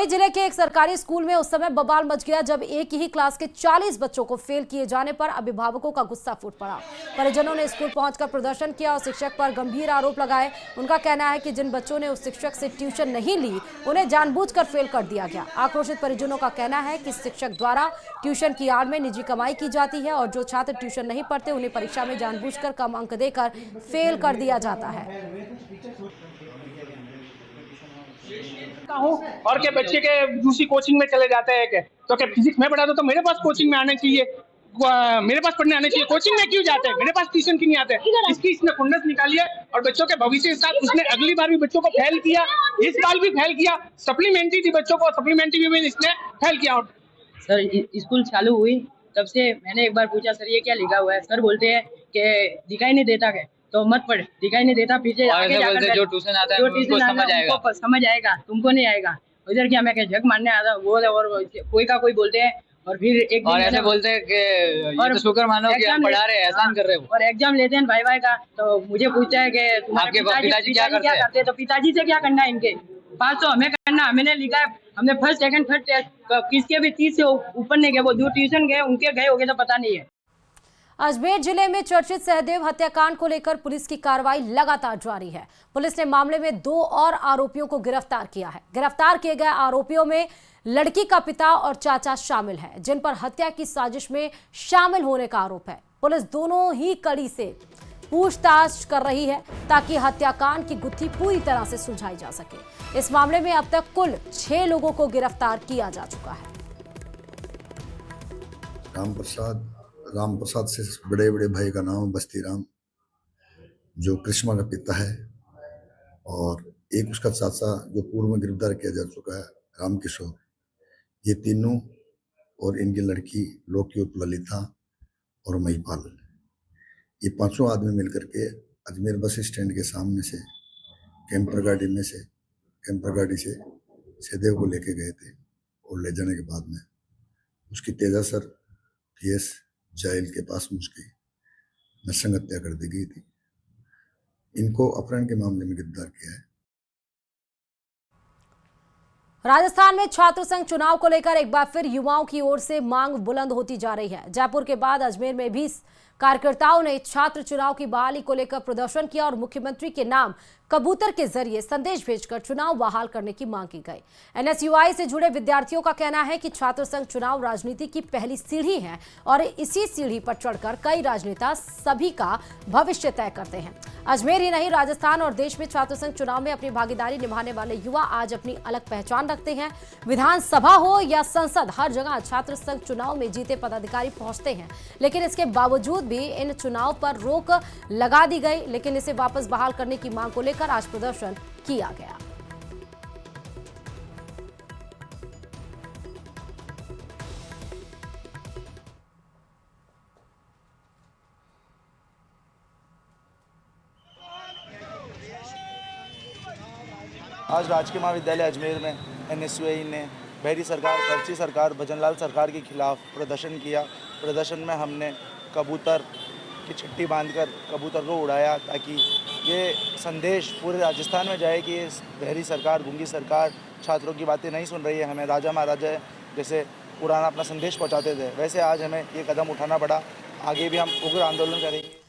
भदोही जिले के एक सरकारी स्कूल में उस समय बवाल मच गया जब एक ही क्लास के 40 बच्चों को फेल किए जाने पर अभिभावकों का गुस्सा फूट पड़ा। परिजनों ने स्कूल पहुंचकर प्रदर्शन किया और शिक्षक पर गंभीर आरोप लगाए। उनका कहना है कि जिन बच्चों ने उस शिक्षक से ट्यूशन नहीं ली उन्हें जानबूझकर फेल कर दिया गया। आक्रोशित परिजनों का कहना है कि शिक्षक द्वारा ट्यूशन की आड़ में निजी कमाई की जाती है और जो छात्र ट्यूशन नहीं पढ़ते उन्हें परीक्षा में जानबूझकर कम अंक देकर फेल कर दिया जाता है। और क्या बच्चे के दूसरी कोचिंग में चले जाते हैं क्या? तो क्या फिजिक्स में पढ़ाता तो मेरे पास कोचिंग में आने चाहिए, मेरे पास पढ़ने आने चाहिए। कोचिंग में क्यों जाते हैं? मेरे पास ट्यूशन क्यों नहीं आते? इसकी इसने खुन्नस निकाली है और बच्चों के भविष्य के साथ उसने अगली बार भी बच्चों को फेल किया, इस साल भी फेल किया। सप्लीमेंट्री थी बच्चों को, सप्लीमेंट्री में इसने फेल किया। सर स्कूल चालू हुई तब से मैंने एक बार पूछा सर ये क्या लिखा हुआ है, सर बोलते हैं कि दिखाई नहीं देता है तो मत पढ़, दिखाई नहीं देता पीछे आगे जाकर जो ट्यूशन आता है उनको समझ आएगा, तुमको नहीं आएगा। उधर क्या मैं झक मारने आता वो और कोई का कोई बोलते हैं और फिर एक और ऐसे बोलते हैं कि और शुक्र मानो कि हम पढ़ा रहे हैं, एहसान कर रहे हो। और एग्जाम लेते हैं भाई का तो मुझे पूछता है कि तुम्हारे पिताजी क्या करते हैं, तो पिताजी से क्या करना है इनके पास, तो हमें करना। मैंने लिखा है हमने फर्स्ट सेकंड थर्ड किसके भी 30 से ऊपर नहीं गए, वो जो ट्यूशन गए उनके गए होंगे तो पता नहीं है। अजमेर जिले में चर्चित सहदेव हत्याकांड को लेकर पुलिस की कार्रवाई लगातार जारी है। पुलिस ने मामले में 2 और आरोपियों को गिरफ्तार किया है। गिरफ्तार किए गए आरोपियों में लड़की का पिता और चाचा शामिल हैं, जिन पर हत्या की साजिश में शामिल होने का आरोप है। पुलिस दोनों ही कड़ी से पूछताछ कर रही है ताकि हत्याकांड की गुत्थी पूरी तरह से सुलझाई जा सके। इस मामले में अब तक कुल 6 लोगों को गिरफ्तार किया जा चुका है। राम प्रसाद से बड़े बड़े भाई का नाम बस्ती राम, जो कृष्णा का पिता है, और एक उसका चाचा जो पूर्व में गिरफ्तार किया जा चुका है राम किशोर। ये तीनों और इनकी लड़की लोकी उर्फ ललिता और महिपाल, ये 5 आदमी मिलकर के अजमेर बस स्टैंड के सामने से कैंपर गाड़ी से सहदेव को लेके गए थे और ले जाने के बाद में उसकी तेजासर PS जाइल के पास उसकी नरसंग हत्या कर दी गई थी। इनको अपहरण के मामले में गिरफ्तार किया है। राजस्थान में छात्र संघ चुनाव को लेकर एक बार फिर युवाओं की ओर से मांग बुलंद होती जा रही है। जयपुर के बाद अजमेर में भी कार्यकर्ताओं ने छात्र चुनाव की बहाली को लेकर प्रदर्शन किया और मुख्यमंत्री के नाम कबूतर के जरिए संदेश भेजकर चुनाव बहाल करने की मांग की गई। NSUI से जुड़े विद्यार्थियों का कहना है कि छात्र संघ चुनाव राजनीति की पहली सीढ़ी है और इसी सीढ़ी पर चढ़कर कई राजनेता सभी का भविष्य तय करते हैं। अजमेर ही नहीं, राजस्थान और देश में छात्र संघ चुनाव में अपनी भागीदारी निभाने वाले युवा आज अपनी अलग पहचान रखते हैं। विधानसभा हो या संसद, हर जगह छात्र संघ चुनाव में जीते पदाधिकारी पहुंचते हैं, लेकिन इसके बावजूद भी इन चुनाव पर रोक लगा दी गई। लेकिन इसे वापस बहाल करने की मांग को लेकर आज प्रदर्शन किया गया। आज राजकीय महाविद्यालय अजमेर में NSUI ने बहरी सरकार, पर्ची सरकार, भजनलाल सरकार के खिलाफ प्रदर्शन किया। प्रदर्शन में हमने कबूतर की छट्टी बांधकर कबूतर को उड़ाया ताकि ये संदेश पूरे राजस्थान में जाए कि ये बहरी सरकार, गूंगी सरकार छात्रों की बातें नहीं सुन रही है। हमें राजा महाराजा जैसे पुराना अपना संदेश पहुंचाते थे, वैसे आज हमें ये कदम उठाना पड़ा। आगे भी हम उग्र आंदोलन करेंगे।